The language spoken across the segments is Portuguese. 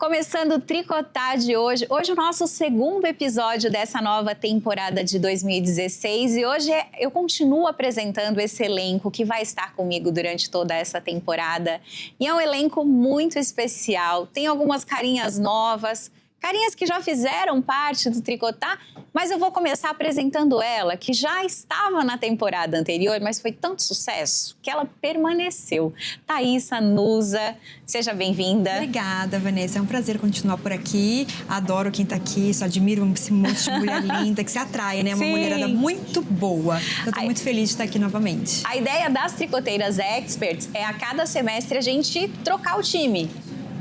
Começando o Tricotar de hoje. Hoje é o nosso segundo episódio dessa nova temporada de 2016 e hoje eu continuo apresentando esse elenco que vai estar comigo durante toda essa temporada. E é um elenco muito especial, tem algumas carinhas novas, carinhas que já fizeram parte do Tricotar, mas eu vou começar apresentando ela, que já estava na temporada anterior, mas foi tanto sucesso que ela permaneceu. Thaísa Nusa, seja bem-vinda. Obrigada, Vanessa. É um prazer continuar por aqui. Adoro quem tá aqui, só admiro esse monte de mulher linda que se atrai, né? Uma mulherada muito boa. Eu tô muito feliz de estar aqui novamente. A ideia das Tricoteiras Experts é a cada semestre a gente trocar o time,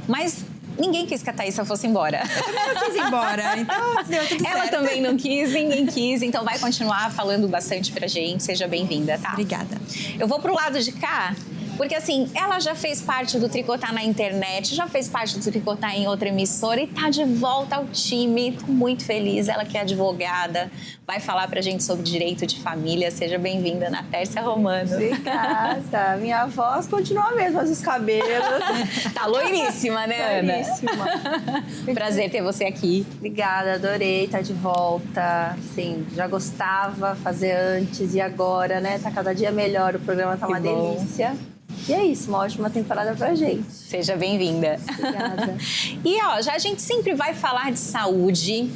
mas ninguém quis que a Thaísa fosse embora. Eu também não quis ir embora, então deu tudo certo. Ela também não quis, ninguém quis, então vai continuar falando bastante pra gente. Seja bem-vinda, tá? Obrigada. Eu vou pro lado de cá, porque assim, ela já fez parte do Tricotar na internet, já fez parte do Tricotar em outra emissora e tá de volta ao time. Tô muito feliz, ela que é advogada, vai falar pra gente sobre direito de família. Seja bem-vinda, Natércia Romano. Obrigada. Minha voz continua a mesma, mas os cabelos... Tá loiríssima, né, Ana? Loiríssima. Prazer ter você aqui. Obrigada, adorei estar de volta. Sim, já gostava fazer antes e agora, né? Tá cada dia melhor, o programa tá uma delícia. E é isso, uma ótima temporada pra gente. Seja bem-vinda. Obrigada. E ó, já a gente sempre vai falar de saúde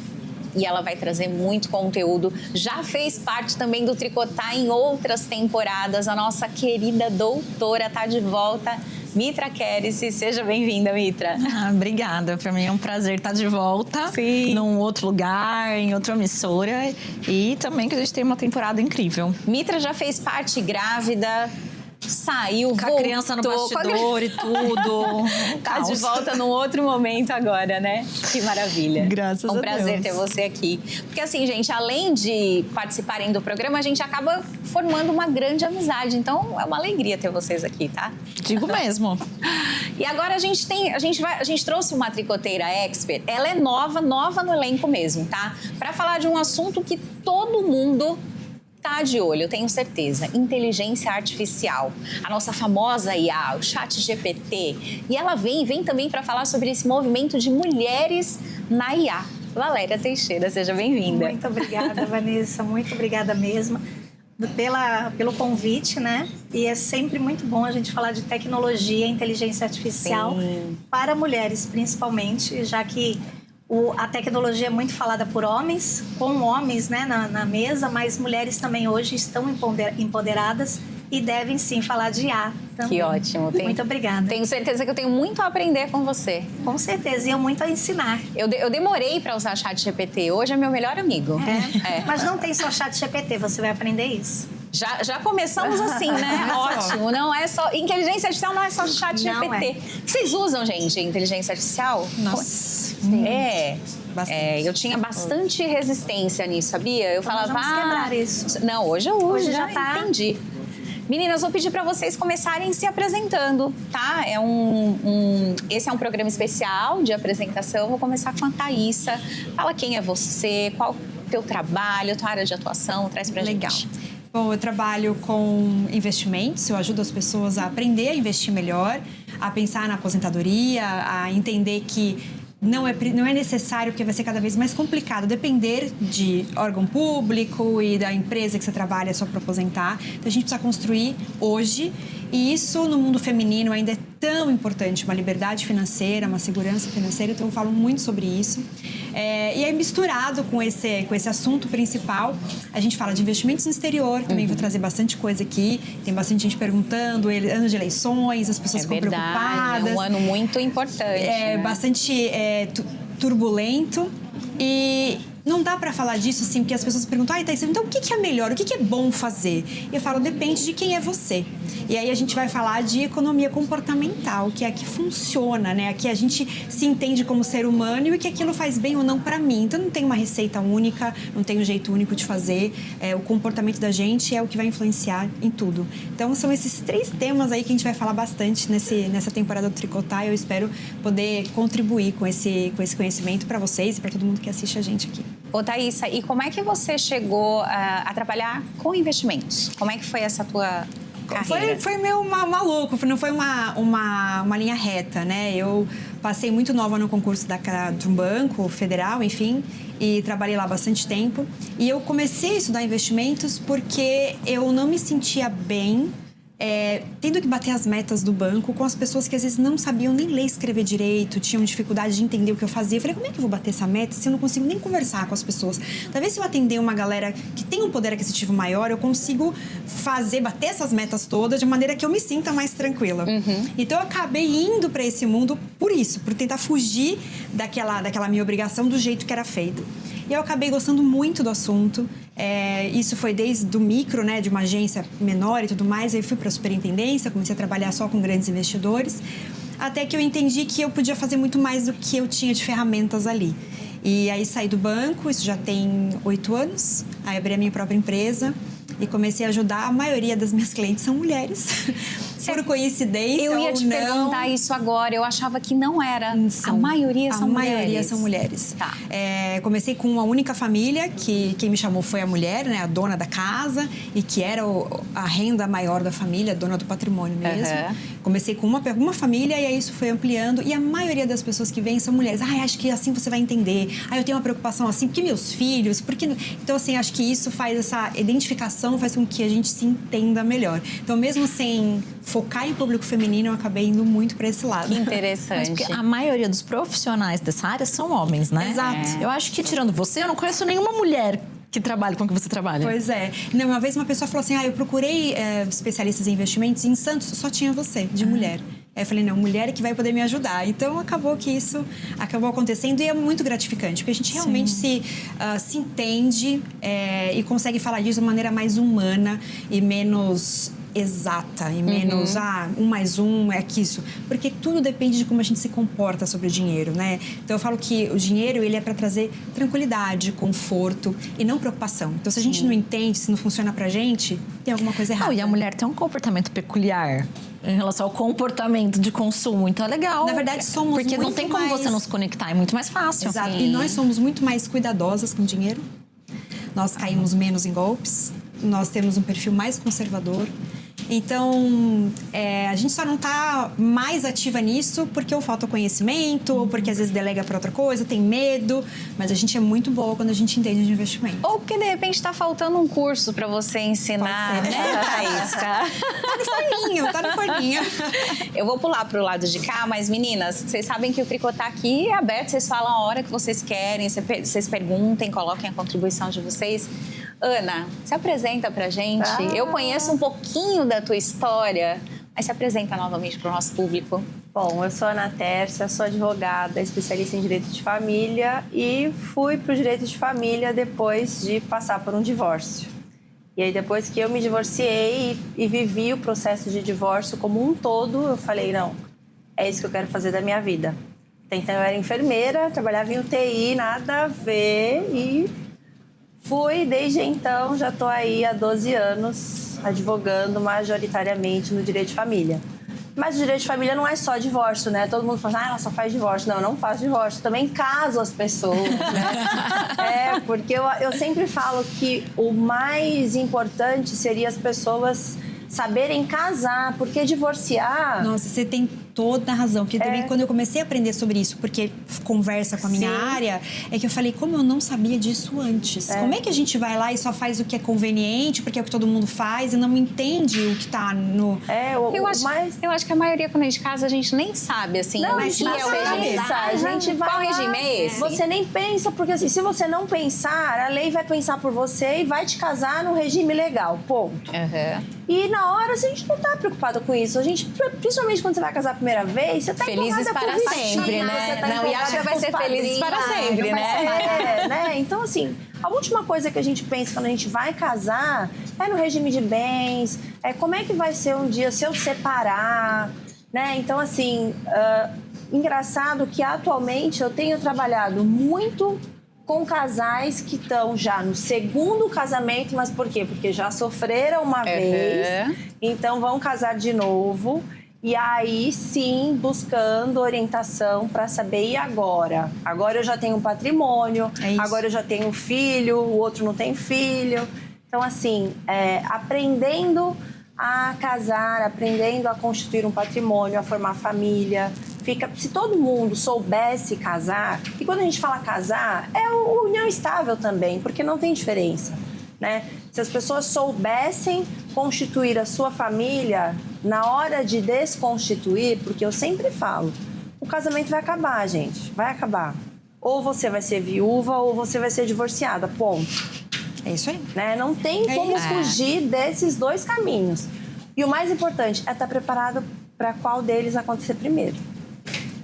e ela vai trazer muito conteúdo. Já fez parte também do Tricotar em outras temporadas. A nossa querida doutora tá de volta. Mitra Kérissi, seja bem-vinda, Mitra. Obrigada, para mim é um prazer estar de volta. Sim. Num outro lugar, em outra emissora e também que a gente tem uma temporada incrível. Mitra já fez parte grávida, saiu, com voltou. a criança no bastidor e tudo. Tá de volta num outro momento agora, né? Que maravilha. Graças a Deus. É um prazer ter você aqui. Porque assim, gente, além de participarem do programa, a gente acaba formando uma grande amizade. Então, é uma alegria ter vocês aqui, tá? Digo mesmo. E agora a gente trouxe uma tricoteira expert. Ela é nova no elenco mesmo, tá? Pra falar de um assunto que todo mundo tá de olho, eu tenho certeza. Inteligência artificial. A nossa famosa IA, o ChatGPT. E ela vem também para falar sobre esse movimento de mulheres na IA. Valéria Teixeira, seja bem-vinda. Muito obrigada, Vanessa. Muito obrigada mesmo pelo convite, né? E é sempre muito bom a gente falar de tecnologia, inteligência artificial para mulheres, principalmente, já que a tecnologia é muito falada por homens, com homens, né, na mesa, mas mulheres também hoje estão empoderadas e devem sim falar de IA também. Que ótimo. Muito obrigada. Tenho certeza que eu tenho muito a aprender com você. Com certeza, e eu muito a ensinar. Eu demorei para usar ChatGPT, hoje é meu melhor amigo. Mas não tem só ChatGPT, você vai aprender isso. Já começamos assim, né? Ótimo. Não é só... Inteligência artificial não é só ChatGPT. Vocês usam, gente, inteligência artificial? Nossa. Eu tinha bastante resistência nisso, sabia? Eu falava... Vamos quebrar isso. Não, hoje eu uso, Hoje já tá. Entendi. Meninas, vou pedir para vocês começarem se apresentando, tá? Esse é um programa especial de apresentação. Vou começar com a Thaísa. Fala quem é você, qual o teu trabalho, tua área de atuação, traz pra gente. Legal. Bom, eu trabalho com investimentos, eu ajudo as pessoas a aprender a investir melhor, a pensar na aposentadoria, a entender que não é necessário, porque vai ser cada vez mais complicado depender de órgão público e da empresa que você trabalha só para aposentar. Então, a gente precisa construir hoje, e isso no mundo feminino ainda é tão importante, uma liberdade financeira, uma segurança financeira, então eu falo muito sobre isso. E aí, misturado com esse assunto principal, a gente fala de investimentos no exterior, também vou trazer bastante coisa aqui, tem bastante gente perguntando, ano de eleições, as pessoas ficam preocupadas. É um ano muito importante. É bastante turbulento e não dá pra falar disso assim, porque as pessoas perguntam, Thaísa, então o que é melhor, o que é bom fazer? E eu falo, depende de quem é você. E aí a gente vai falar de economia comportamental, que é a que funciona, né? A que a gente se entende como ser humano e o que aquilo faz bem ou não pra mim. Então não tem uma receita única, não tem um jeito único de fazer. O comportamento da gente é o que vai influenciar em tudo. Então são esses 3 temas aí que a gente vai falar bastante nessa temporada do Tricotar. Eu espero poder contribuir com esse conhecimento pra vocês e pra todo mundo que assiste a gente aqui. Ô, Thaísa, e como é que você chegou a trabalhar com investimentos? Como é que foi essa tua carreira? Foi meio maluco, não foi uma linha reta, né? Eu Passei muito nova no concurso de um banco federal, enfim, e trabalhei lá bastante tempo. E eu comecei a estudar investimentos porque eu não me sentia bem tendo que bater as metas do banco com as pessoas que às vezes não sabiam nem ler e escrever direito, tinham dificuldade de entender o que eu fazia. Eu falei, como é que eu vou bater essa meta se eu não consigo nem conversar com as pessoas? Talvez se eu atender uma galera que tem um poder aquisitivo maior, eu consigo bater essas metas todas de maneira que eu me sinta mais tranquila. Então eu acabei indo para esse mundo por isso, por tentar fugir daquela minha obrigação do jeito que era feita. E eu acabei gostando muito do assunto. Isso foi desde o micro, né, de uma agência menor e tudo mais. Aí fui para a superintendência, comecei a trabalhar só com grandes investidores, até que eu entendi que eu podia fazer muito mais do que eu tinha de ferramentas ali. E aí saí do banco, isso já tem 8 anos. Aí abri a minha própria empresa e comecei a ajudar. A maioria das minhas clientes são mulheres. Por coincidência ou não. Eu ia te perguntar isso agora. Eu achava que não era. A maioria são mulheres. A maioria são mulheres. Tá. Comecei com uma única família, que quem me chamou foi a mulher, né? A dona da casa. E que era a renda maior da família, a dona do patrimônio mesmo. Comecei com uma família e aí isso foi ampliando. E a maioria das pessoas que vêm são mulheres. Acho que assim você vai entender. Eu tenho uma preocupação assim, porque meus filhos... Então, assim, acho que isso faz essa identificação, faz com que a gente se entenda melhor. Então, mesmo sem focar em público feminino, eu acabei indo muito para esse lado. Que interessante. Mas porque a maioria dos profissionais dessa área são homens, né? Exato. Eu acho que, tirando você, eu não conheço nenhuma mulher que trabalha com o que você trabalha. Pois é. Não, uma vez uma pessoa falou assim, eu procurei especialistas em investimentos e em Santos só tinha você, de mulher. Aí eu falei, não, mulher é que vai poder me ajudar. Então, acabou que isso acabou acontecendo e é muito gratificante, porque a gente realmente se entende e consegue falar disso de uma maneira mais humana e menos exata e menos, 1 mais 1 é isso. Porque tudo depende de como a gente se comporta sobre o dinheiro, né? Então, eu falo que o dinheiro, ele é para trazer tranquilidade, conforto e não preocupação. Então, se a gente não entende, se não funciona pra gente, tem alguma coisa errada. E a mulher tem um comportamento peculiar em relação ao comportamento de consumo. Então, é legal. Na verdade, somos porque não tem como mais... você não se conectar, é muito mais fácil. Exato. E nós somos muito mais cuidadosas com o dinheiro. Nós caímos menos em golpes. Nós temos um perfil mais conservador. Então, a gente só não está mais ativa nisso porque ou falta conhecimento, ou porque às vezes delega para outra coisa, tem medo. Mas a gente é muito boa quando a gente entende de investimento. Ou porque, de repente, está faltando um curso para você ensinar, né, Thaís? Tá no forninho. Eu vou pular para o lado de cá, mas, meninas, vocês sabem que o Tricô tá aqui aberto. Vocês falam a hora que vocês querem, vocês perguntem, coloquem a contribuição de vocês. Ana, se apresenta pra gente. Eu conheço um pouquinho da tua história, mas se apresenta novamente para o nosso público. Bom, eu sou Ana Tércia, sou advogada, especialista em direito de família e fui para o direito de família depois de passar por um divórcio. E aí, depois que eu me divorciei e vivi o processo de divórcio como um todo, eu falei, não, é isso que eu quero fazer da minha vida. Então, eu era enfermeira, trabalhava em UTI, nada a ver e... desde então, já estou aí há 12 anos advogando majoritariamente no direito de família. Mas o direito de família não é só divórcio, né? Todo mundo fala, ela só faz divórcio. Não, eu não faço divórcio. Também caso as pessoas, né? Porque eu sempre falo que o mais importante seria as pessoas saberem casar, porque divorciar... Nossa, você tem toda a razão. Porque também quando eu comecei a aprender sobre isso, porque conversa com a minha área, é que eu falei, como eu não sabia disso antes? Como é que a gente vai lá e só faz o que é conveniente, porque é o que todo mundo faz, e não entende o que tá no... Eu acho que a maioria, quando a gente casa, a gente nem sabe, assim. Não, a gente não sabe. A gente vai Qual lá, regime é esse? Você nem pensa, porque assim, se você não pensar, a lei vai pensar por você e vai te casar no regime legal, ponto. E na hora, assim, a gente não tá preocupado com isso. A gente, principalmente quando você vai casar a primeira vez, você tá felizes para sempre, né? Não, e acha que vai ser felizes para sempre, né? Então, assim, a última coisa que a gente pensa quando a gente vai casar é no regime de bens, como é que vai ser um dia se eu separar, né? Então, assim, engraçado que atualmente eu tenho trabalhado muito com casais que estão já no segundo casamento, mas por quê? Porque já sofreram uma vez, então vão casar de novo. E aí, sim, buscando orientação para saber, e agora? Agora eu já tenho um patrimônio, agora eu já tenho filho, o outro não tem filho. Então, assim, aprendendo a casar, aprendendo a constituir um patrimônio, a formar família, Se todo mundo soubesse casar, e quando a gente fala casar, é a união estável também, porque não tem diferença, né? Se as pessoas soubessem constituir a sua família, na hora de desconstituir, porque eu sempre falo, o casamento vai acabar, gente, vai acabar. Ou você vai ser viúva ou você vai ser divorciada, ponto. É isso aí. Né? Não tem como fugir desses dois caminhos. E o mais importante é estar preparado para qual deles acontecer primeiro.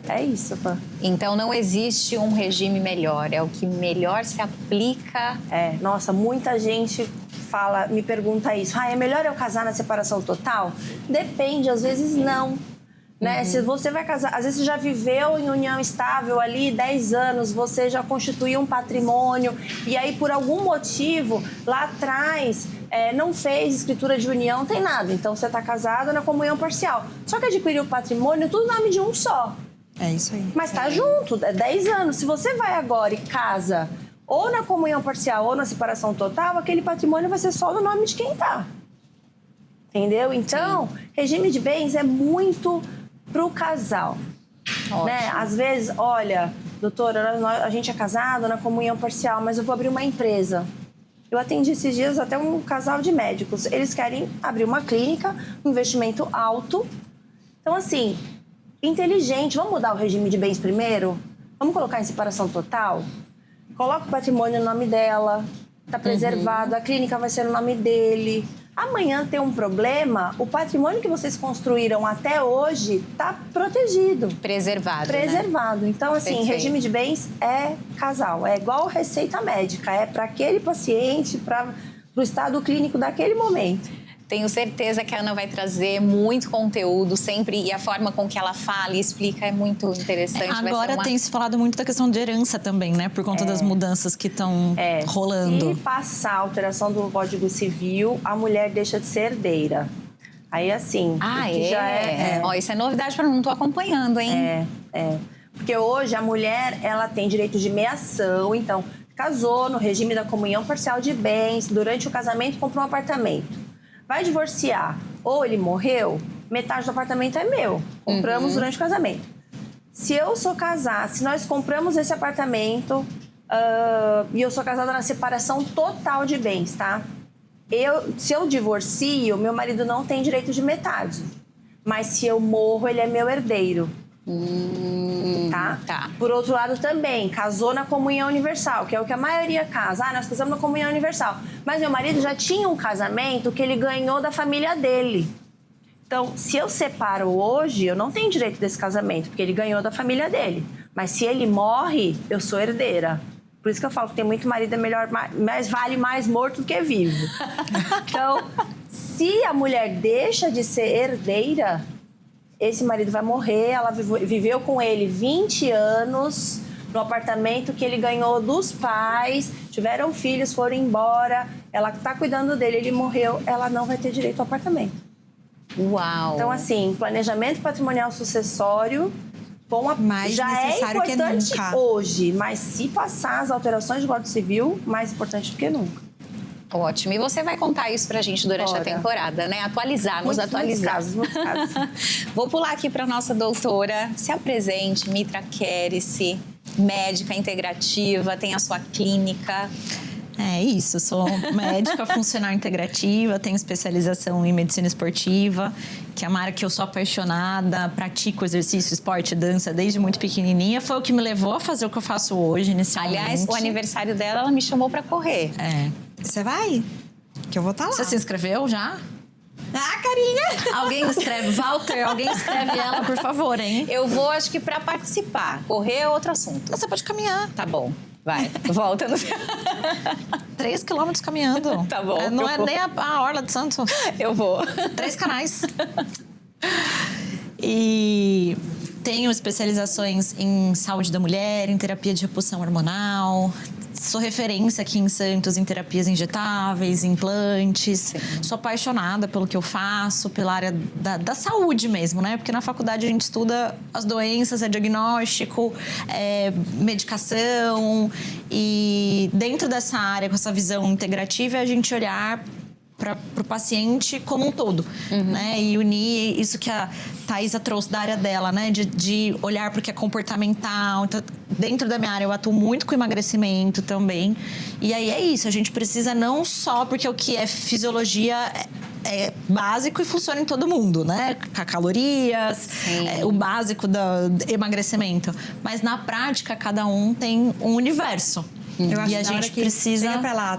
É isso, pá. Então não existe um regime melhor, é o que melhor se aplica. Nossa, muita gente me pergunta isso. É melhor eu casar na separação total? Depende, às vezes não. Né? Se você vai casar, às vezes você já viveu em união estável ali 10 anos, você já constituiu um patrimônio e aí por algum motivo lá atrás não fez escritura de união, não tem nada. Então você está casado na comunhão parcial. Só que adquiriu o patrimônio tudo no nome de um só. É isso aí. Mas tá junto, 10 anos. Se você vai agora e casa ou na comunhão parcial ou na separação total, aquele patrimônio vai ser só no nome de quem tá. Entendeu? Então, regime de bens é muito pro casal. Né? Às vezes, olha, doutora, a gente é casado na comunhão parcial, mas eu vou abrir uma empresa. Eu atendi esses dias até um casal de médicos. Eles querem abrir uma clínica, um investimento alto. Então, assim, inteligente. Vamos mudar o regime de bens primeiro? Vamos colocar em separação total? Coloca o patrimônio no nome dela, tá preservado, a clínica vai ser no nome dele. Amanhã tem um problema, o patrimônio que vocês construíram até hoje tá protegido. Preservado, Preservado. Né? Então, assim, Perfeito. Regime de bens é casal. É igual receita médica. É para aquele paciente, para o estado clínico daquele momento. Tenho certeza que a Ana vai trazer muito conteúdo sempre e a forma com que ela fala e explica é muito interessante. Agora tem se falado muito da questão de herança também, né? Por conta das mudanças que estão rolando. Se passar a alteração do Código Civil, a mulher deixa de ser herdeira. Aí, assim... Ó, isso é novidade para mim, não tô acompanhando, hein? Porque hoje a mulher, ela tem direito de meação, então, casou no regime da comunhão parcial de bens, durante o casamento comprou um apartamento. Vai divorciar ou ele morreu, metade do apartamento é meu. Compramos durante o casamento. Se eu sou casada, se nós compramos esse apartamento e eu sou casada na separação total de bens, tá? Se eu divorcio, meu marido não tem direito de metade. Mas se eu morro, ele é meu herdeiro. Tá? Por outro lado também, casou na comunhão universal, que é o que a maioria casa. Nós casamos na comunhão universal. Mas meu marido já tinha um casamento que ele ganhou da família dele. Então, se eu separo hoje, eu não tenho direito desse casamento, porque ele ganhou da família dele. Mas se ele morre, eu sou herdeira. Por isso que eu falo que tem muito marido, é melhor, mas vale mais morto do que vivo. Então, se a mulher deixa de ser herdeira, esse marido vai morrer, ela viveu com ele 20 anos no apartamento que ele ganhou dos pais, tiveram filhos, foram embora, ela está cuidando dele, ele morreu, ela não vai ter direito ao apartamento. Uau! Então, assim, planejamento patrimonial sucessório mais já necessário é importante que nunca. Hoje, mas se passar as alterações do Código Civil, mais importante do que nunca. Ótimo. E você vai contar isso pra gente durante a temporada, né? Nos atualizar. Muitos casos. Vou pular aqui pra nossa doutora. Se apresente, Mitra Kérissi, médica integrativa, tem a sua clínica. É isso, sou médica funcional integrativa, tenho especialização em medicina esportiva, que é uma área que eu sou apaixonada, pratico exercício, esporte, dança desde muito pequenininha. Foi o que me levou a fazer o que eu faço hoje, inicialmente. Aliás, o aniversário dela, ela me chamou pra correr. Você vai? Que eu vou estar lá. Você se inscreveu já? Carinha! Alguém escreve, Walter, alguém escreve ela, por favor, hein? Eu vou, acho que pra participar. Correr é outro assunto. Você pode caminhar. Tá bom. Vai, volta no... 3 quilômetros caminhando. Tá bom. Não é nem a Orla de Santos. Eu vou. 3 canais. E tenho especializações em saúde da mulher, em terapia de reposição hormonal. Sou referência aqui em Santos em terapias injetáveis, implantes. Sim. Sou apaixonada pelo que eu faço, pela área da saúde mesmo, né? Porque na faculdade a gente estuda as doenças, diagnóstico, medicação. E dentro dessa área, com essa visão integrativa, é a gente olhar para o paciente como um todo, né? E unir isso que a Thaisa trouxe da área dela, né? De olhar para o que é comportamental. Então, dentro da minha área, eu atuo muito com emagrecimento também. E aí é isso, a gente precisa não só porque o que é fisiologia é básico e funciona em todo mundo, né? Calorias, o básico do emagrecimento. Mas na prática, cada um tem um universo. Eu acho e a que gente precisa... Chega pra lá,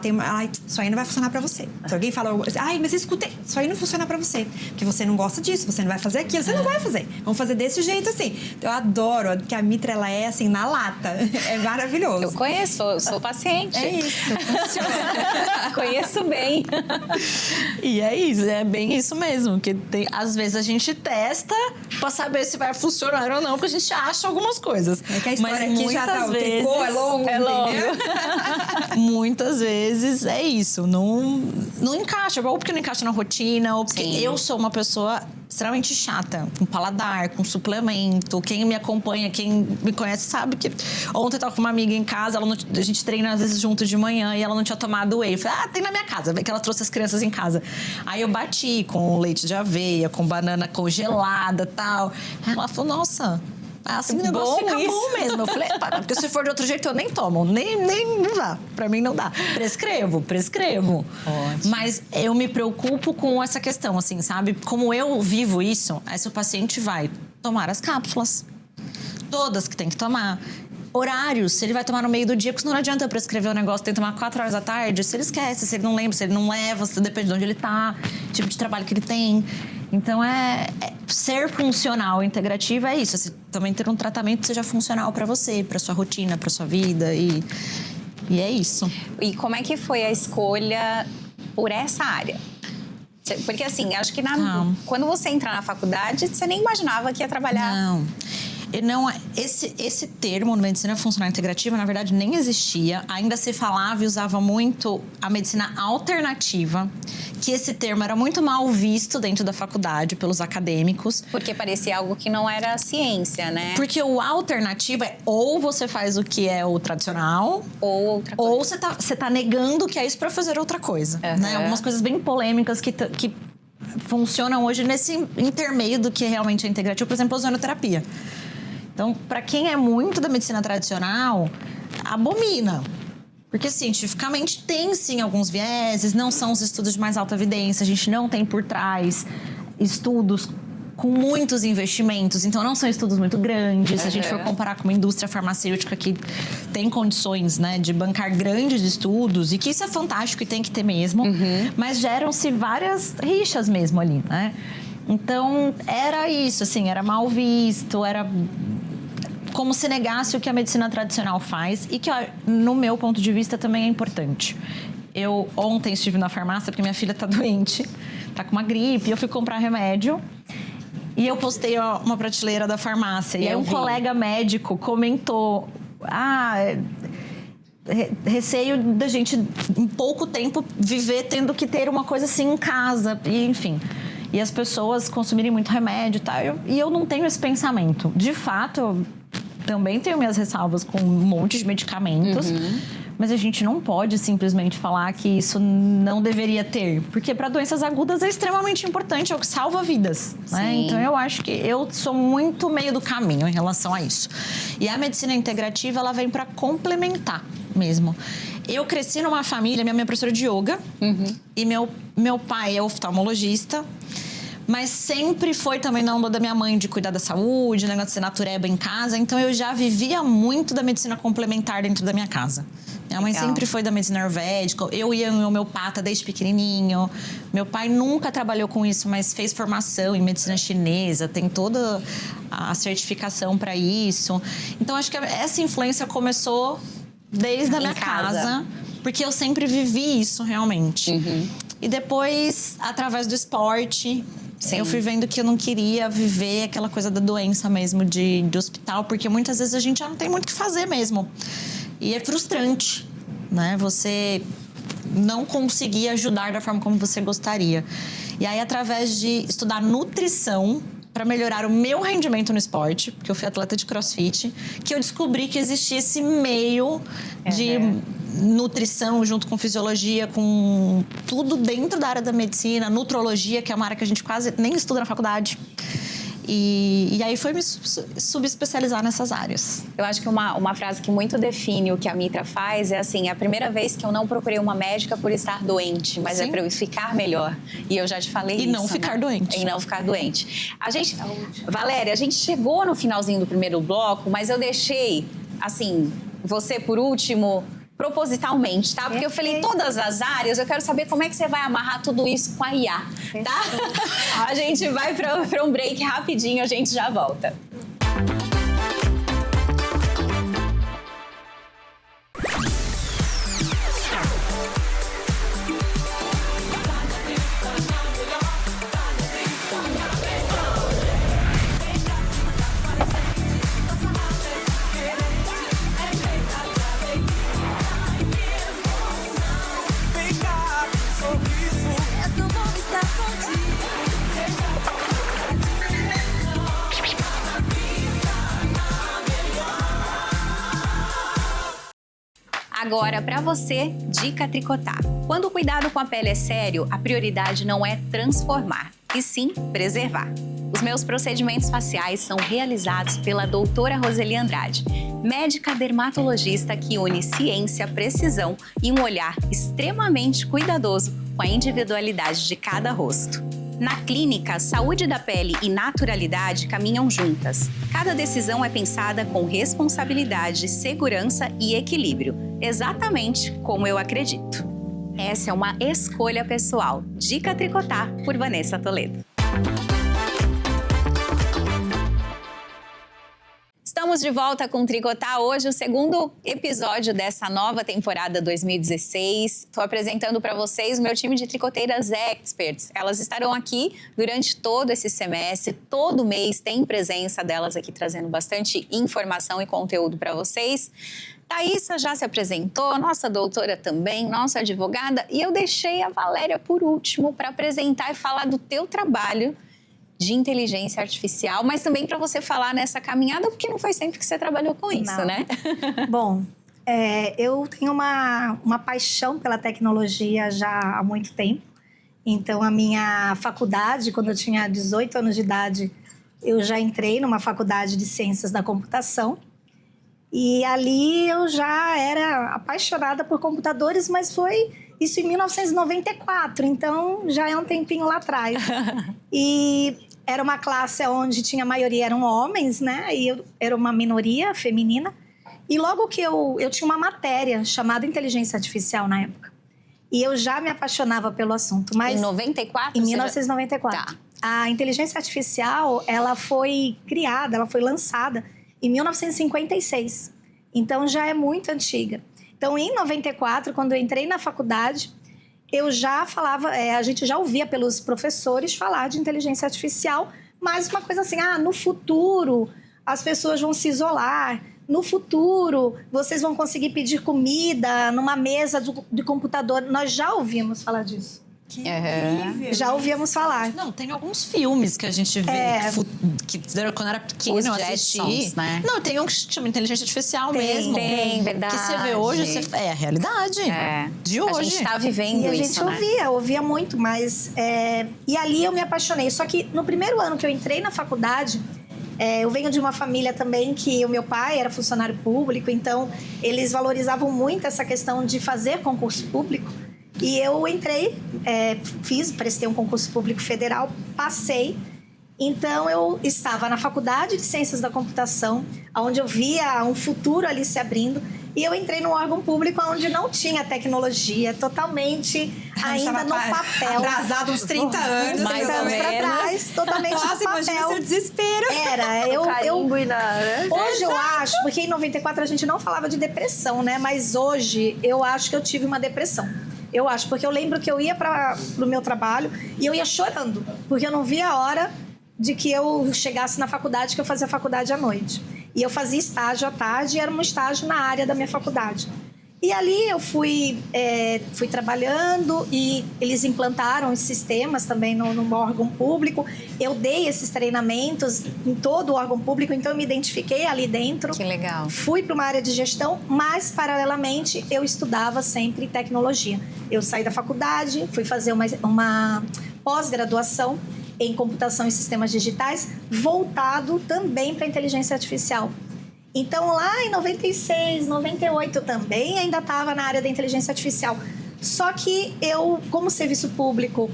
isso aí não vai funcionar pra você. Se alguém fala, mas escutei, isso aí não funciona pra você. Porque você não gosta disso, você não vai fazer aquilo, você não vai fazer. Vamos fazer desse jeito, assim. Eu adoro que a Mitra, ela é assim, na lata. É maravilhoso. Eu conheço, eu sou paciente. É isso, funciona. Conheço bem. E é isso, é bem isso mesmo. Que às vezes a gente testa pra saber se vai funcionar ou não, porque a gente acha algumas coisas. É que a história mas aqui já tá, o vezes, tricô é longo, entendeu? Muitas vezes é isso, não encaixa, ou porque não encaixa na rotina, ou porque eu sou uma pessoa extremamente chata, com paladar, com suplemento. Quem me acompanha, quem me conhece sabe que ontem eu tava com uma amiga em casa, a gente treina às vezes junto de manhã e ela não tinha tomado whey. Eu falei, tem na minha casa, que ela trouxe as crianças em casa. Aí eu bati com leite de aveia, com banana congelada e tal. Ela falou, nossa... Assim, o negócio fica bom mesmo. Eu falei, porque se for de outro jeito eu nem tomo. Nem não dá. Pra mim não dá. Prescrevo. Ótimo. Mas eu me preocupo com essa questão, assim, sabe? Como eu vivo isso, aí se o paciente vai tomar as cápsulas. Todas que tem que tomar. Horários, se ele vai tomar no meio do dia, porque não adianta eu prescrever o negócio, tem que tomar 4 horas da tarde. Se ele esquece, se ele não lembra, se ele não leva, se depende de onde ele tá, tipo de trabalho que ele tem. Então, ser funcional, integrativo é isso. Você também ter um tratamento que seja funcional para você, para sua rotina, para sua vida e é isso. E como é que foi a escolha por essa área? Porque assim, acho que quando você entra na faculdade, você nem imaginava que ia trabalhar... Não, esse termo, medicina funcional integrativa, na verdade, nem existia. Ainda se falava e usava muito a medicina alternativa, que esse termo era muito mal visto dentro da faculdade pelos acadêmicos. Porque parecia algo que não era ciência, né? Porque o alternativo é ou você faz o que é o tradicional, ou outra coisa. Ou você tá negando que é isso para fazer outra coisa. Né? Algumas coisas bem polêmicas que funcionam hoje nesse intermeio do que realmente é integrativo. Por exemplo, a ozonoterapia. Então, para quem é muito da medicina tradicional, abomina. Porque, cientificamente, tem, sim, alguns vieses. Não são os estudos de mais alta evidência. A gente não tem por trás estudos com muitos investimentos. Então, não são estudos muito grandes. Se a gente for comparar com uma indústria farmacêutica que tem condições, né, de bancar grandes estudos. E que isso é fantástico e tem que ter mesmo. Mas geram-se várias rixas mesmo ali, né? Então, era isso, assim, era mal visto, era como se negasse o que a medicina tradicional faz e que, no meu ponto de vista, também é importante. Eu ontem estive na farmácia porque minha filha tá doente, tá com uma gripe, e eu fui comprar remédio e eu postei uma prateleira da farmácia. E aí um colega médico comentou, receio da gente, em pouco tempo, viver tendo que ter uma coisa assim em casa, e enfim... E as pessoas consumirem muito remédio e tal. E eu não tenho esse pensamento. De fato, eu também tenho minhas ressalvas com um monte de medicamentos. Mas a gente não pode simplesmente falar que isso não deveria ter. Porque para doenças agudas é extremamente importante, é o que salva vidas. Né? Então eu acho que eu sou muito meio do caminho em relação a isso. E a medicina integrativa, ela vem para complementar mesmo. Eu cresci numa família, minha mãe é professora de yoga. E meu pai é oftalmologista. Mas sempre foi também na onda da minha mãe de cuidar da saúde, negócio de ser natureba em casa. Então, eu já vivia muito da medicina complementar dentro da minha casa. Minha mãe sempre foi da medicina ayurvédica. Eu ia em homeopata desde pequenininho. Meu pai nunca trabalhou com isso, mas fez formação em medicina chinesa. Tem toda a certificação para isso. Então, acho que essa influência começou desde a minha casa. Porque eu sempre vivi isso, realmente. E depois, através do esporte... eu fui vendo que eu não queria viver aquela coisa da doença mesmo, de hospital, porque muitas vezes a gente já não tem muito o que fazer mesmo. E é frustrante, né? Você não conseguir ajudar da forma como você gostaria. E aí, através de estudar nutrição para melhorar o meu rendimento no esporte, porque eu fui atleta de crossfit, que eu descobri que existia esse meio de nutrição junto com fisiologia, com tudo dentro da área da medicina, nutrologia, que é uma área que a gente quase nem estuda na faculdade. E aí foi me subespecializar nessas áreas. Eu acho que uma frase que muito define o que a Mitra faz é assim: é a primeira vez que eu não procurei uma médica por estar doente, mas Sim. é para eu ficar melhor. E eu já te falei isso. E não ficar doente. E não ficar doente. Valéria, a gente chegou no finalzinho do primeiro bloco, mas eu deixei, assim, você por último, propositalmente, tá? Porque eu falei todas as áreas, eu quero saber como é que você vai amarrar tudo isso com a IA, tá? A gente vai para um break rapidinho, a gente já volta. Agora, para você, dica tricotar. Quando o cuidado com a pele é sério, a prioridade não é transformar, e sim preservar. Os meus procedimentos faciais são realizados pela doutora Roseli Andrade, médica dermatologista que une ciência, precisão e um olhar extremamente cuidadoso com a individualidade de cada rosto. Na clínica, saúde da pele e naturalidade caminham juntas. Cada decisão é pensada com responsabilidade, segurança e equilíbrio, exatamente como eu acredito. Essa é uma escolha pessoal. Dica Tricotar, por Vanessa Toledo. Estamos de volta com Tricotar, hoje o segundo episódio dessa nova temporada 2016. Estou apresentando para vocês o meu time de tricoteiras experts. Elas estarão aqui durante todo esse semestre, todo mês tem presença delas aqui trazendo bastante informação e conteúdo para vocês. Thaísa já se apresentou, nossa doutora também, nossa advogada, e eu deixei a Valéria por último para apresentar e falar do teu trabalho de inteligência artificial, mas também para você falar nessa caminhada, porque não foi sempre que você trabalhou com isso, Não. né? Bom, eu tenho uma paixão pela tecnologia já há muito tempo. Então, a minha faculdade, quando eu tinha 18 anos de idade, eu já entrei numa faculdade de ciências da computação. E ali eu já era apaixonada por computadores, mas foi isso em 1994, então já é um tempinho lá atrás. E era uma classe onde tinha a maioria eram homens, né? E eu era uma minoria feminina. E logo que eu tinha uma matéria chamada Inteligência Artificial na época. E eu já me apaixonava pelo assunto. Mas Em 94? em 1994. Tá. A inteligência artificial, ela foi criada, ela foi lançada em 1956. Então, já é muito antiga. Então, em 94, quando eu entrei na faculdade, eu já falava, a gente já ouvia pelos professores falar de inteligência artificial, mas uma coisa assim, no futuro as pessoas vão se isolar, no futuro vocês vão conseguir pedir comida numa mesa de computador. Nós já ouvimos falar disso. Que incrível. Já ouvíamos falar. Não, tem alguns filmes que a gente vê que quando era pequeno Os eu assisti. Jetsons, né? Não, tem um que se chama Inteligência Artificial Tem, mesmo. tem, verdade. Que você vê hoje, é a realidade de hoje. A gente tá vivendo E a isso, gente né? ouvia muito, mas... E ali eu me apaixonei. Só que no primeiro ano que eu entrei na faculdade, eu venho de uma família também que o meu pai era funcionário público, então eles valorizavam muito essa questão de fazer concurso público. E eu entrei, prestei um concurso público federal, passei. Então, eu estava na Faculdade de Ciências da Computação, onde eu via um futuro ali se abrindo. E eu entrei num órgão público onde não tinha tecnologia, totalmente ainda no papel. Atrasado uns 30 anos. Mais 30 ou anos pra menos. trás, totalmente Nossa, no imagina papel. seu desespero. Era, Carimbo e né? Hoje eu acho, porque em 94 a gente não falava de depressão, né? Mas hoje eu acho que eu tive uma depressão. Eu acho, porque eu lembro que eu ia pro meu trabalho e eu ia chorando, porque eu não via a hora de que eu chegasse na faculdade, que eu fazia faculdade à noite. E eu fazia estágio à tarde e era um estágio na área da minha faculdade. E ali eu fui trabalhando e eles implantaram os sistemas também no órgão público. Eu dei esses treinamentos em todo o órgão público, então eu me identifiquei ali dentro. Que legal. Fui para uma área de gestão, mas paralelamente eu estudava sempre tecnologia. Eu saí da faculdade, fui fazer uma pós-graduação em computação e sistemas digitais, voltado também para inteligência artificial. Então, lá em 96, 98, eu também ainda estava na área da inteligência artificial. Só que eu, como serviço público,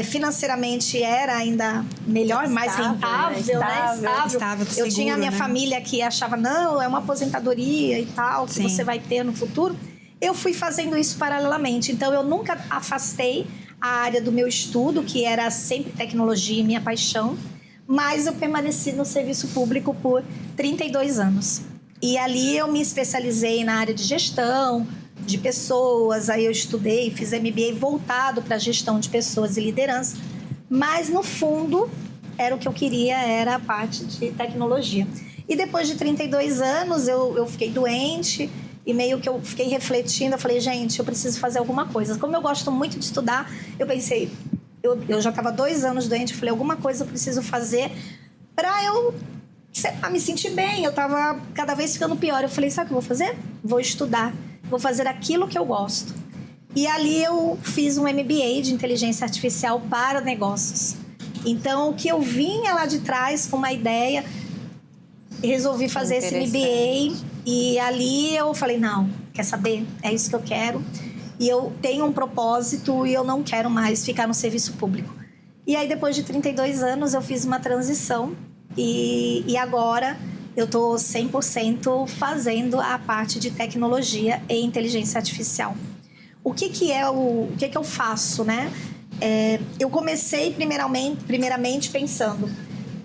financeiramente era ainda melhor, mais rentável, né? Estável, eu tinha a minha família que achava, não, é uma aposentadoria e tal, que você vai ter no futuro. Eu fui fazendo isso paralelamente. Então, eu nunca afastei a área do meu estudo, que era sempre tecnologia, minha paixão. Mas eu permaneci no serviço público por 32 anos. E ali eu me especializei na área de gestão, de pessoas. Aí eu estudei, fiz MBA voltado para a gestão de pessoas e liderança. Mas, no fundo, era o que eu queria, era a parte de tecnologia. E depois de 32 anos, eu fiquei doente e meio que eu fiquei refletindo. Eu falei, gente, eu preciso fazer alguma coisa. Como eu gosto muito de estudar, eu pensei... Eu já estava 2 anos doente, eu falei, alguma coisa eu preciso fazer para eu, sei lá, me sentir bem. Eu estava cada vez ficando pior. Eu falei, sabe o que eu vou fazer? Vou estudar, vou fazer aquilo que eu gosto. E ali eu fiz um MBA de inteligência artificial para negócios. Então, o que eu vinha lá de trás com uma ideia, resolvi fazer esse MBA. E ali eu falei, não, quer saber? É isso que eu quero. E eu tenho um propósito e eu não quero mais ficar no serviço público. E aí, depois de 32 anos, eu fiz uma transição. E agora eu estou 100% fazendo a parte de tecnologia e inteligência artificial. O que eu faço, né? Eu comecei primeiramente pensando,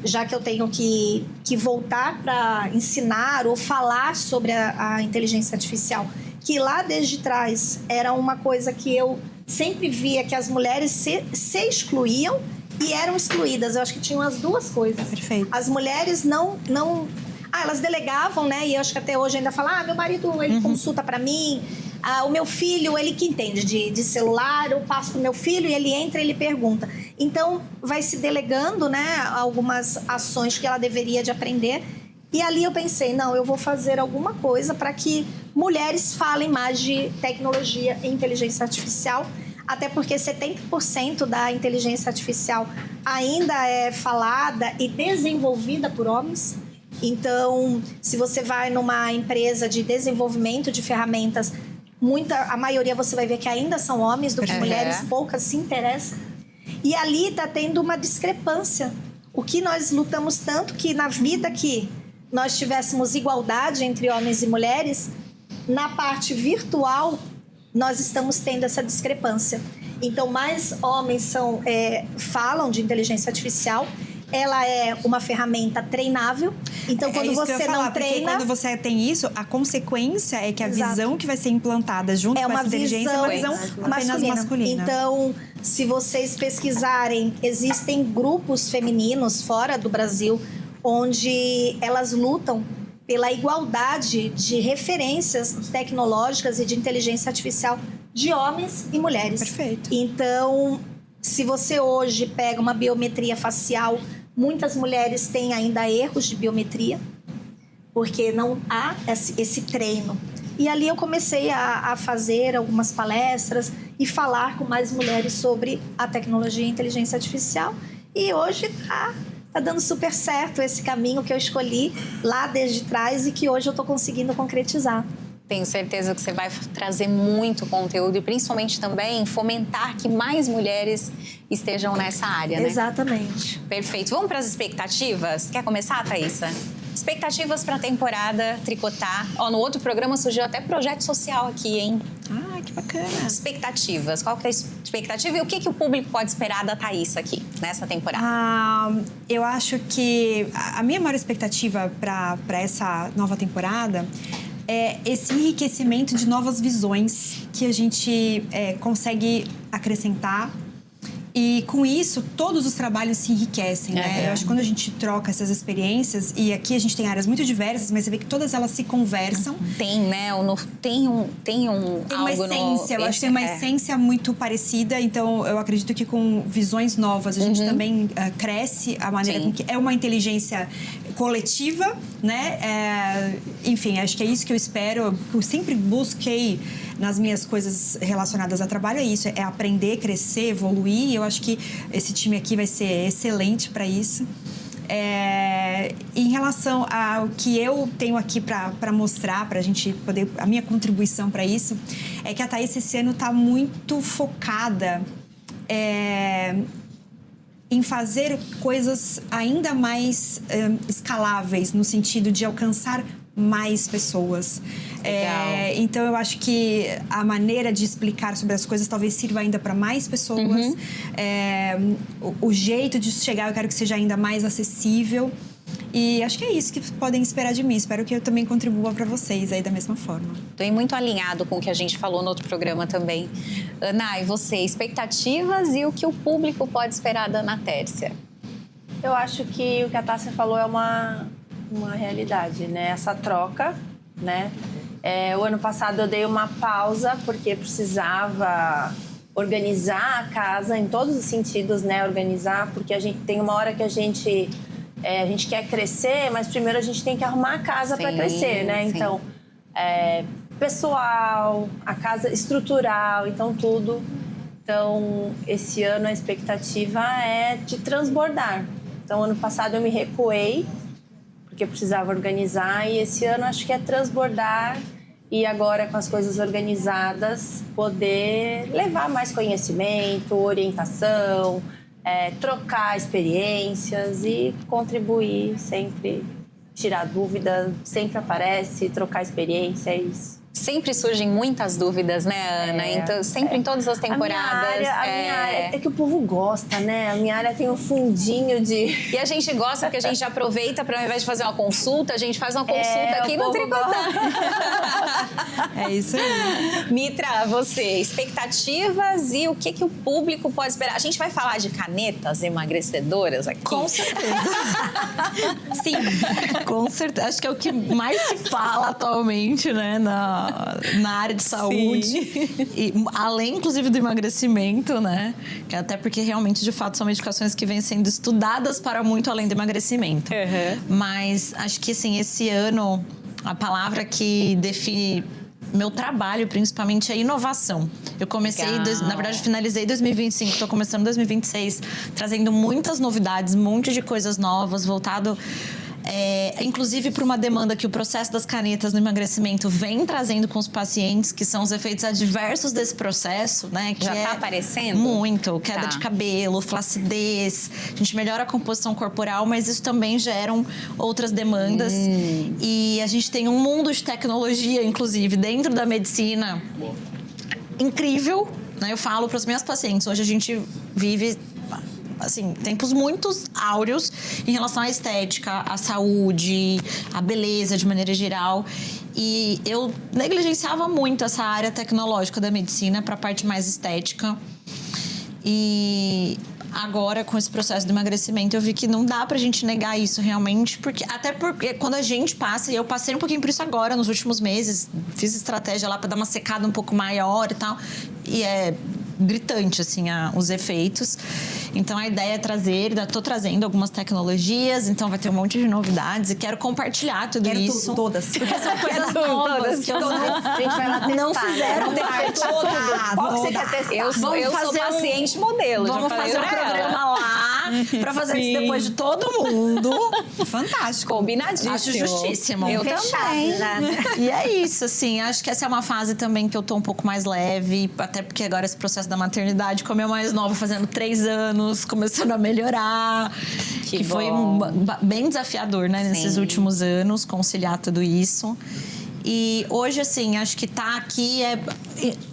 já que eu tenho que voltar para ensinar ou falar sobre a inteligência artificial, que lá desde trás era uma coisa que eu sempre via que as mulheres se excluíam e eram excluídas. Eu acho que tinham as duas coisas. Perfeito. As mulheres não elas delegavam, né? E eu acho que até hoje ainda falam, meu marido, ele consulta para mim. O meu filho, ele que entende de celular, eu passo pro meu filho e ele entra e ele pergunta. Então, vai se delegando, né? Algumas ações que ela deveria de aprender. E ali eu pensei, não, eu vou fazer alguma coisa para que mulheres falem mais de tecnologia e inteligência artificial, até porque 70% da inteligência artificial ainda é falada e desenvolvida por homens. Então, se você vai numa empresa de desenvolvimento de ferramentas, a maioria você vai ver que ainda são homens do que mulheres, poucas se interessam. E ali está tendo uma discrepância. O que nós lutamos tanto que na vida que nós tivéssemos igualdade entre homens e mulheres, na parte virtual, nós estamos tendo essa discrepância. Então, mais homens falam de inteligência artificial. Ela é uma ferramenta treinável. Então, quando você não treina... Quando você tem isso, a consequência é que a visão que vai ser implantada junto com essa inteligência é uma visão apenas masculina. Então, se vocês pesquisarem, existem grupos femininos fora do Brasil onde elas lutam pela igualdade de referências tecnológicas e de inteligência artificial de homens e mulheres. Perfeito. Então, se você hoje pega uma biometria facial, muitas mulheres têm ainda erros de biometria, porque não há esse treino. E ali eu comecei a fazer algumas palestras e falar com mais mulheres sobre a tecnologia e a inteligência artificial. E hoje tá dando super certo esse caminho que eu escolhi lá desde trás e que hoje eu estou conseguindo concretizar. Tenho certeza que você vai trazer muito conteúdo e principalmente também fomentar que mais mulheres estejam nessa área, né? Exatamente. Perfeito. Vamos para as expectativas? Quer começar, Thaísa? Expectativas para a temporada Tricotar. No outro programa surgiu até projeto social aqui, hein? Ah, que bacana. Expectativas. Qual que é a expectativa e o que o público pode esperar da Thaísa aqui, nessa temporada? Eu acho que a minha maior expectativa para essa nova temporada é esse enriquecimento de novas visões que a gente consegue acrescentar E com isso, todos os trabalhos se enriquecem, né? Eu acho que quando a gente troca essas experiências, e aqui a gente tem áreas muito diversas, mas você vê que todas elas se conversam. Tem, né? Tem uma essência, eu acho que tem uma essência muito parecida, então eu acredito que com visões novas a gente também cresce a maneira com que é uma inteligência coletiva, né? Enfim, acho que é isso que eu espero, que eu sempre busquei nas minhas coisas relacionadas a trabalho, é isso, é aprender, crescer, evoluir, e eu acho que esse time aqui vai ser excelente para isso. Em relação ao que eu tenho aqui para mostrar, para a gente poder... A minha contribuição para isso é que a Thaís esse ano está muito focada em fazer coisas ainda mais escaláveis, no sentido de alcançar mais pessoas. Então, eu acho que a maneira de explicar sobre as coisas talvez sirva ainda para mais pessoas. O jeito de chegar, eu quero que seja ainda mais acessível. E acho que é isso que podem esperar de mim. Espero que eu também contribua para vocês aí da mesma forma. Estou muito alinhado com o que a gente falou no outro programa também. Ana, e você, expectativas e o que o público pode esperar da Ana Tércia? Eu acho que o que a Tássia falou é uma realidade, né? Essa troca, né? O ano passado eu dei uma pausa porque precisava organizar a casa em todos os sentidos, né? Organizar, porque a gente tem uma hora que a gente quer crescer, mas primeiro a gente tem que arrumar a casa para crescer, né? Sim. Então, pessoal, a casa estrutural, então tudo. Então, esse ano a expectativa é de transbordar. Então, ano passado eu me recuei, porque eu precisava organizar, e esse ano acho que é transbordar e agora com as coisas organizadas poder levar mais conhecimento, orientação, trocar experiências e contribuir sempre, tirar dúvida, sempre aparece, trocar experiência, é isso. Sempre surgem muitas dúvidas, né, Ana? Então, sempre em todas as temporadas. A minha área é que o povo gosta, né? A minha área tem um fundinho de... E a gente gosta porque a gente aproveita para, ao invés de fazer uma consulta, a gente faz uma consulta aqui no Tricotando. É isso aí. Mitra, você, expectativas e o que o público pode esperar? A gente vai falar de canetas emagrecedoras aqui? Com certeza. Sim, com certeza. Acho que é o que mais se fala atualmente, né, na área de saúde. E, além, inclusive, do emagrecimento, né? Que até porque, realmente, de fato, são medicações que vêm sendo estudadas para muito além do emagrecimento. Mas acho que, assim, esse ano, a palavra que define meu trabalho, principalmente, é inovação. Eu comecei, na verdade, finalizei 2025, estou começando 2026, trazendo muitas novidades, um monte de coisas novas, voltado... inclusive para uma demanda que o processo das canetas no emagrecimento vem trazendo com os pacientes, que são os efeitos adversos desse processo, né? Que já está aparecendo? Muito. Queda de cabelo, flacidez. A gente melhora a composição corporal, mas isso também geram outras demandas. E a gente tem um mundo de tecnologia, inclusive, dentro da medicina incrível, né? Eu falo para os meus pacientes, hoje a gente vive... assim, tempos muito áureos em relação à estética, à saúde, à beleza de maneira geral. E eu negligenciava muito essa área tecnológica da medicina para a parte mais estética. E agora, com esse processo do emagrecimento, eu vi que não dá pra gente negar isso realmente, até porque quando a gente passa, e eu passei um pouquinho por isso agora, nos últimos meses, fiz estratégia lá para dar uma secada um pouco maior e tal, e é gritante, assim, os efeitos. Então, a ideia é trazer, tô trazendo algumas tecnologias, então vai ter um monte de novidades e quero compartilhar tudo isso. Todas. Porque são coisas novas que eu A gente vai lá testar. não fizeram Qual que você quer testar? Eu sou paciente modelo. Vamos fazer um programa lá pra fazer isso depois de todo mundo. Fantástico. Combinadíssimo. Acho justíssimo. Eu também. E é isso, assim, acho que essa é uma fase também que eu tô um pouco mais leve, até porque agora esse processo da maternidade, como eu mais nova, fazendo 3 anos, começando a melhorar. Que foi bem desafiador, né, nesses últimos anos, conciliar tudo isso. E hoje, assim, acho que tá aqui...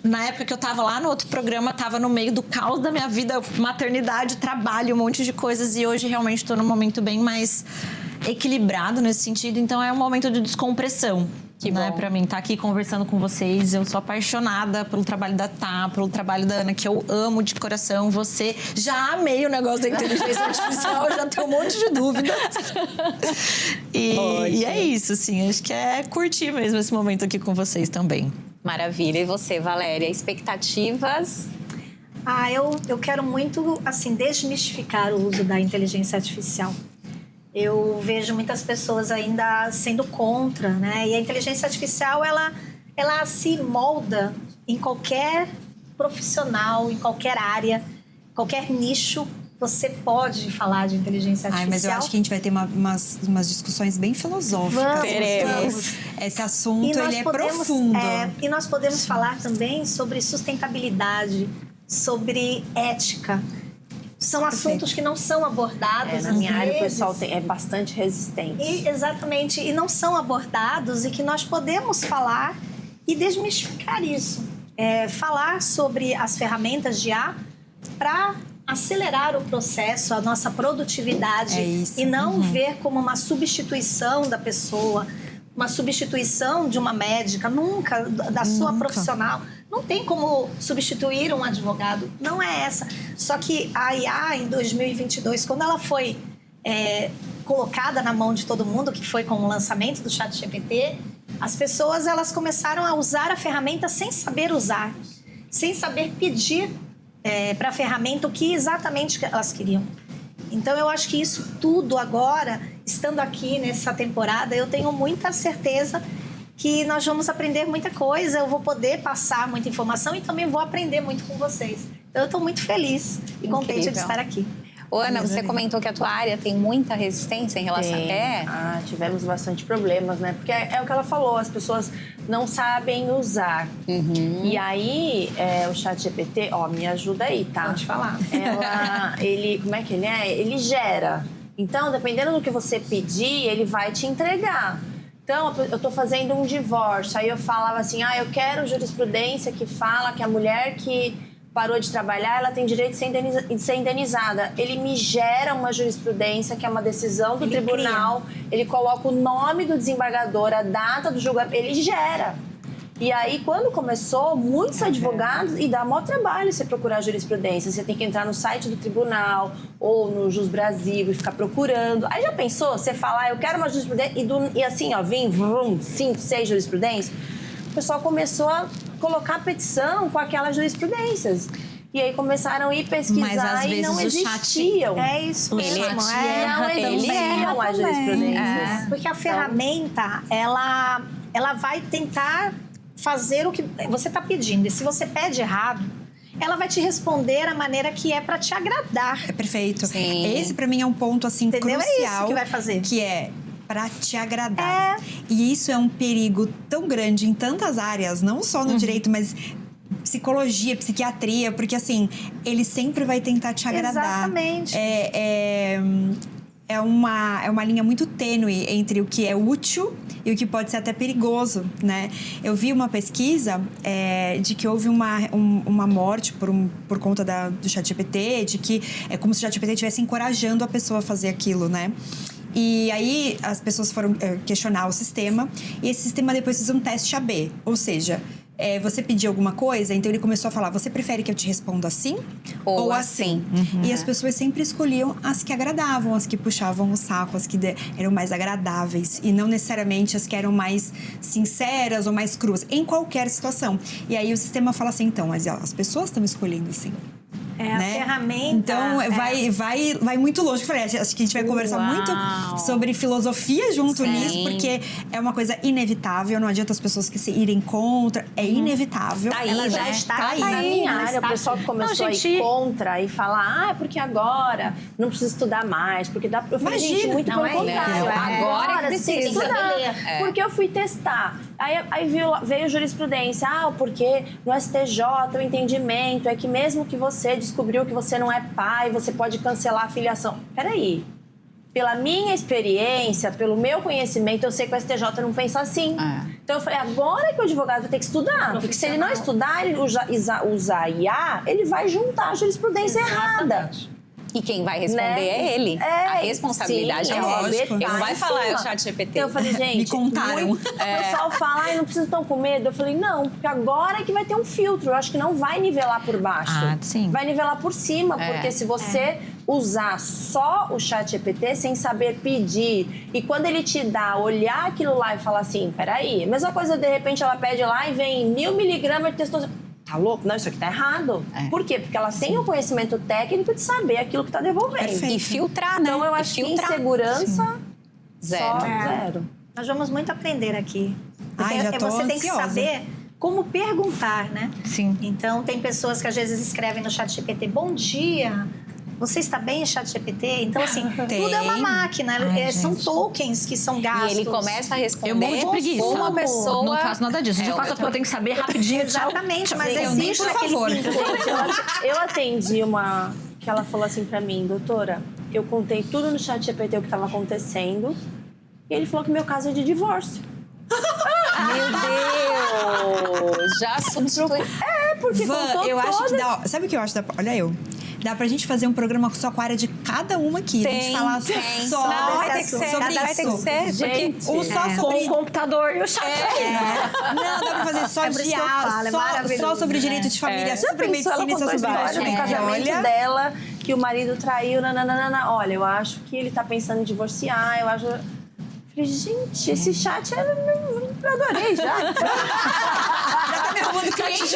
Na época que eu tava lá no outro programa, tava no meio do caos da minha vida, maternidade, trabalho, um monte de coisas. E hoje, realmente, tô num momento bem mais equilibrado nesse sentido. Então, é um momento de descompressão. Que né, bom. pra mim estar aqui conversando com vocês. Eu sou apaixonada pelo trabalho da Tá, pelo trabalho da Ana, que eu amo de coração. Você, já amei o negócio da inteligência artificial, já tenho um monte de dúvidas. E é isso, assim, acho que é curtir mesmo esse momento aqui com vocês também. Maravilha. E você, Valéria? Expectativas? Eu quero muito, assim, desmistificar o uso da inteligência artificial. Eu vejo muitas pessoas ainda sendo contra, né? E a inteligência artificial, ela se molda em qualquer profissional, em qualquer área, qualquer nicho. Você pode falar de inteligência artificial. Mas eu acho que a gente vai ter umas discussões bem filosóficas. Teremos. Esse assunto, ele é profundo. E nós podemos falar também sobre sustentabilidade, sobre ética. São assuntos que não são abordados. Na minha área, o vezes. pessoal é bastante resistente. Exatamente. E não são abordados e que nós podemos falar e desmistificar isso. Falar sobre as ferramentas de IA para acelerar o processo, a nossa produtividade. É isso. E não ver como uma substituição da pessoa, uma substituição de uma médica, nunca, da sua profissional. Não tem como substituir um advogado, não é essa. Só que a IA, em 2022, quando ela foi colocada na mão de todo mundo, que foi com o lançamento do ChatGPT, as pessoas elas começaram a usar a ferramenta sem saber usar, sem saber pedir para a ferramenta o que exatamente elas queriam. Então, eu acho que isso tudo agora, estando aqui nessa temporada, eu tenho muita certeza que nós vamos aprender muita coisa, eu vou poder passar muita informação e também vou aprender muito com vocês. Então, eu estou muito feliz e contente de estar aqui. Ô, Ana, você comentou que a tua área tem muita resistência em relação Tivemos bastante problemas, né? Porque é o que ela falou, as pessoas não sabem usar. E aí, o ChatGPT, me ajuda aí, tá? Pode falar. Como é que ele é? Ele gera. Então, dependendo do que você pedir, ele vai te entregar. Então, eu tô fazendo um divórcio, aí eu falava assim, eu quero jurisprudência que fala que a mulher que parou de trabalhar, ela tem direito de ser indenizada. Ele me gera uma jurisprudência, que é uma decisão do tribunal, ele coloca o nome do desembargador, a data do julgamento, ele gera. E aí, quando começou, muitos advogados, e dá maior trabalho você procurar jurisprudência, você tem que entrar no site do tribunal ou no Jus Brasil e ficar procurando. Aí já pensou, você falar, eu quero uma jurisprudência, e assim, vim 5, 6 jurisprudências, o pessoal começou a colocar petição com aquelas jurisprudências. E aí começaram a ir pesquisar e não existiam. É isso mesmo. Não existiam as jurisprudências. Porque a ferramenta, ela vai tentar fazer o que você está pedindo. E se você pede errado, ela vai te responder a maneira que é para te agradar. É perfeito. Sim. Esse, pra mim, é um ponto, assim, Entendeu? crucial. É isso que vai fazer. Que é para te agradar. E isso é um perigo tão grande em tantas áreas, não só no direito, mas psicologia, psiquiatria, porque assim, ele sempre vai tentar te agradar. Exatamente. É uma linha muito tênue entre o que é útil e o que pode ser até perigoso, né? Eu vi uma pesquisa de que houve uma morte por conta do ChatGPT, de que é como se o ChatGPT estivesse encorajando a pessoa a fazer aquilo, né? E aí as pessoas foram questionar o sistema e esse sistema depois fez um teste AB, ou seja, você pediu alguma coisa, então ele começou a falar, você prefere que eu te responda assim ou assim? E as pessoas sempre escolhiam as que agradavam, as que puxavam o saco, as que eram mais agradáveis e não necessariamente as que eram mais sinceras ou mais cruas, em qualquer situação. E aí o sistema fala assim, então, mas as pessoas estão escolhendo assim. A ferramenta. Então, vai muito longe. Eu falei, acho que a gente vai conversar muito sobre filosofia junto nisso, porque é uma coisa inevitável. Não adianta as pessoas que se irem contra. É inevitável. Tá aí, Ela já né? está Tá aí. aí. Na minha área, o pessoal que começou a ir contra e falar, porque agora não precisa estudar mais, porque dá. Eu falei, gente, muito pelo contrário. Agora que você tem que precisa. estudar. Porque eu fui testar. Aí veio jurisprudência. Porque no STJ o entendimento é que mesmo que você descobriu que você não é pai, você pode cancelar a filiação. Peraí. Pela minha experiência, pelo meu conhecimento, eu sei que o STJ não pensa assim. Então eu falei, agora que o advogado vai ter que estudar. Porque se ele não estudar, ele usar IA, ele vai juntar a jurisprudência errada. E quem vai responder é ele. A responsabilidade sim, é lógico. ele. Ele não vai falar, é o cima. chat GPT. Então eu falei, gente... Me contaram. O pessoal fala, ai, não precisam tão com medo. Eu falei, não, porque agora é que vai ter um filtro. Eu acho que não vai nivelar por baixo. Ah, sim. Vai nivelar por cima, porque se você usar só o chat GPT sem saber pedir, e quando ele te dá, olhar aquilo lá e falar assim, peraí, mesma coisa, de repente ela pede lá e vem 1000 miligramas de testosterona. Tá louco? Não, isso aqui tá errado. Por quê? Porque ela tem o conhecimento técnico de saber aquilo que tá devolvendo. Perfeito. E filtrar, né? Então eu E acho que filtrar. insegurança, Zero. só zero. Nós vamos muito aprender aqui. Ai, já tô Você tem que ansiosa. saber como perguntar, né? Sim. Então, tem pessoas que às vezes escrevem no chat GPT, bom dia, você está bem, chat GPT? Então, assim, tudo é uma máquina. São tokens que são gastos. E ele começa a responder Eu morro de preguiça. como uma pessoa... Não faço nada disso. De É, fato, eu eu tenho que saber rapidinho. Exatamente, mas Eu nem, existe por aquele favor. vínculo. Gente, eu atendi uma que ela falou assim pra mim, doutora, eu contei tudo no chat GPT o que estava acontecendo e ele falou que meu caso é de divórcio. Meu Deus! Já substitui. Porque Van, contou eu acho que todas. dá... Sabe o que eu acho? Olha eu. Dá pra gente fazer um programa só com a área de cada uma aqui. a gente falar tem. só Não, vai ter que ser, sobre vai ter que isso. ser. Gente, Ou só sobre... Com o computador e o chat. Não, dá pra fazer só É por isso de que eu falo, é só maravilhoso, sobre direito de família, Já sobre pensou, ela medicina e contou a sobre história do casamento Olha, dela, que o marido traiu, nananana. Olha, eu acho que ele tá pensando em divorciar, eu acho... Falei, gente, esse chat eu adorei já. já tá me arrumando cliente.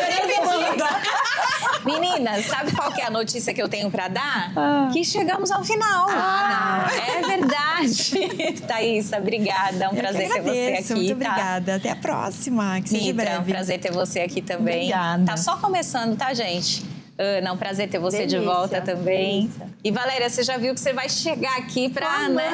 Meninas, sabe qual que é a notícia que eu tenho pra dar? Que chegamos ao final. É verdade. Thaísa, obrigada. É um prazer ter você aqui. Muito tá? obrigada. Até a próxima. Que seja Mitra, é um breve. prazer ter você aqui também. Obrigada. Tá só começando, tá, gente? Ana, um prazer ter você de Delícia, volta também. delícia. E Valéria, você já viu que você vai chegar aqui pra, né?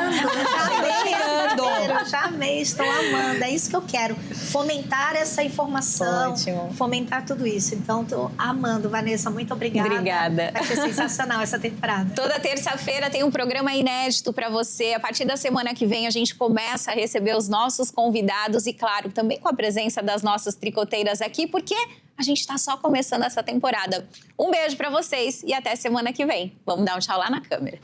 Eu já amei, estou amando. É isso que eu quero. Fomentar essa informação. Ótimo. Fomentar tudo isso. Então, estou amando. Vanessa, muito obrigada. Obrigada. Vai ser sensacional essa temporada. Toda terça-feira tem um programa inédito para você. A partir da semana que vem a gente começa a receber os nossos convidados e, claro, também com a presença das nossas tricoteiras aqui, porque a gente está só começando essa temporada. Um beijo para vocês e até semana que vem. Vamos dar um tchau lá na câmera.